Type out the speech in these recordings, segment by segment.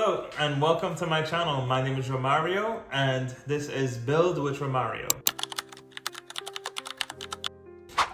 Hello and welcome to my channel. My name is Romario and this is Build with Romario.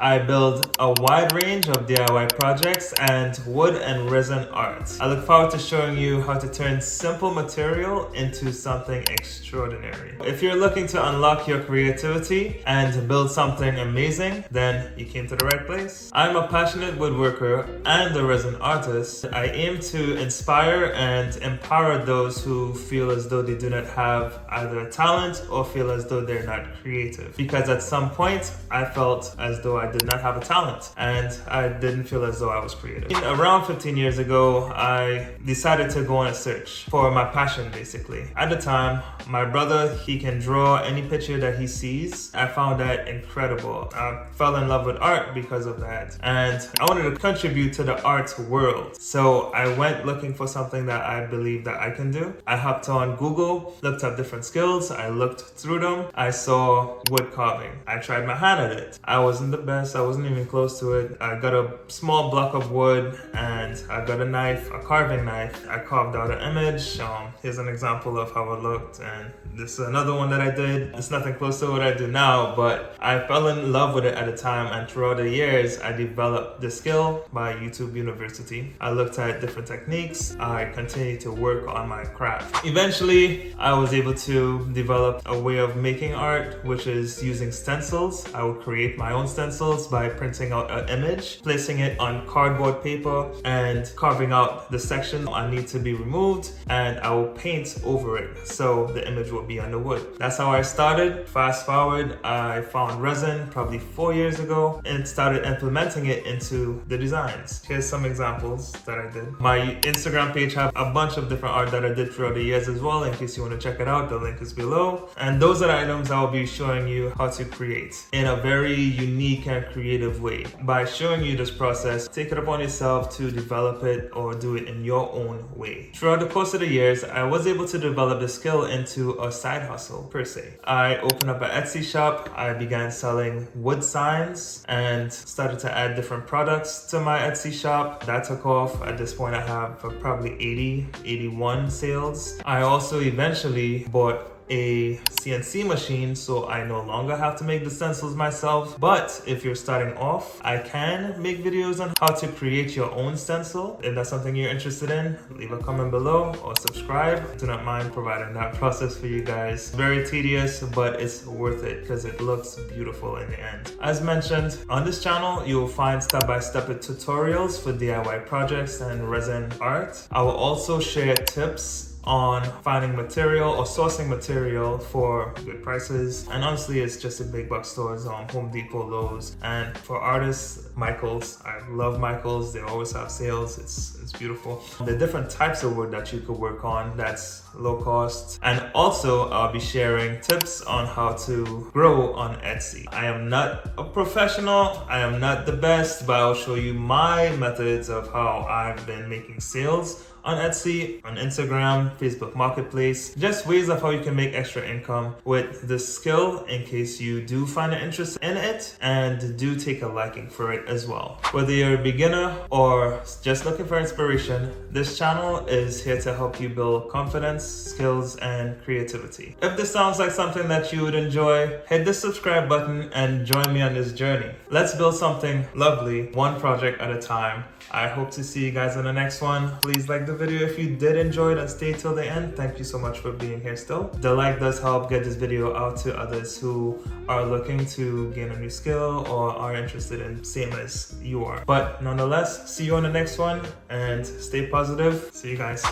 I build a wide range of DIY projects and wood and resin art. I look forward to showing you how to turn simple material into something extraordinary. If you're looking to unlock your creativity and build something amazing, then you came to the right place. I'm a passionate woodworker and a resin artist. I aim to inspire and empower those who feel as though they do not have either a talent or feel as though they're not creative. Because at some point, I felt as though I did not have a talent and I didn't feel as though I was creative. Around 15 years ago, I decided to go on a search for my passion basically. At the time, my brother, he can draw any picture that he sees. I found that incredible. I fell in love with art because of that. And I wanted to contribute to the art world. So I went looking for something that I believe that I can do. I hopped on Google, looked up different skills. I looked through them. I saw wood carving. I tried my hand at it. I wasn't the best. I wasn't even close to it. I got a small block of wood and I got a knife, a carving knife. I carved out an image. Here's an example of how it looked, and this is another one that I did. It's nothing close to what I do now, but I fell in love with it at the time, and throughout the years, I developed the skill by YouTube University. I looked at different techniques. I continued to work on my craft. Eventually, I was able to develop a way of making art, which is using stencils. I would create my own stencils by printing out an image, placing it on cardboard paper, and carving out the section I need to be removed, and I will paint over it so the image will be on the wood. That's how I started. Fast forward, I found resin probably 4 years ago and started implementing it into the designs. Here's some examples that I did. My Instagram page has a bunch of different art that I did throughout the years as well. In case you want to check it out, the link is below. And those are the items I will be showing you how to create in a very unique and creative way. By showing you this process, take it upon yourself to develop it or do it in your own way. Throughout the course of the years, I was able to develop the skill into a side hustle per se. I opened up an Etsy shop. I began selling wood signs and started to add different products to my Etsy shop. That took off. At this point, I have probably 81 sales. I also eventually bought a CNC machine, so I no longer have to make the stencils myself. But if you're starting off, I can make videos on how to create your own stencil. If that's something you're interested in, leave a comment below or subscribe. Do not mind providing that process for you guys. Very tedious, but it's worth it because it looks beautiful in the end. As mentioned, on this channel, you will find step-by-step tutorials for DIY projects and resin art. I will also share tips on finding material or sourcing material for good prices. And honestly, it's just at big box stores, Home Depot, Lowe's. And for artists, Michaels. I love Michaels. They always have sales. It's beautiful. The different types of wood that you could work on that's low cost. And also, I'll be sharing tips on how to grow on Etsy. I am not a professional. I am not the best, but I'll show you my methods of how I've been making sales on Etsy, on Instagram, Facebook Marketplace, just ways of how you can make extra income with this skill in case you do find an interest in it and do take a liking for it as well. Whether you're a beginner or just looking for inspiration, this channel is here to help you build confidence, skills, and creativity. If this sounds like something that you would enjoy, hit the subscribe button and join me on this journey. Let's build something lovely, one project at a time. I hope to see you guys in the next one. Please like the video if you did enjoy it and stay till the end. Thank you so much for being here still. The like does help get this video out to others who are looking to gain a new skill or are interested in same as you are. But nonetheless, see you on the next one and stay positive. See you guys.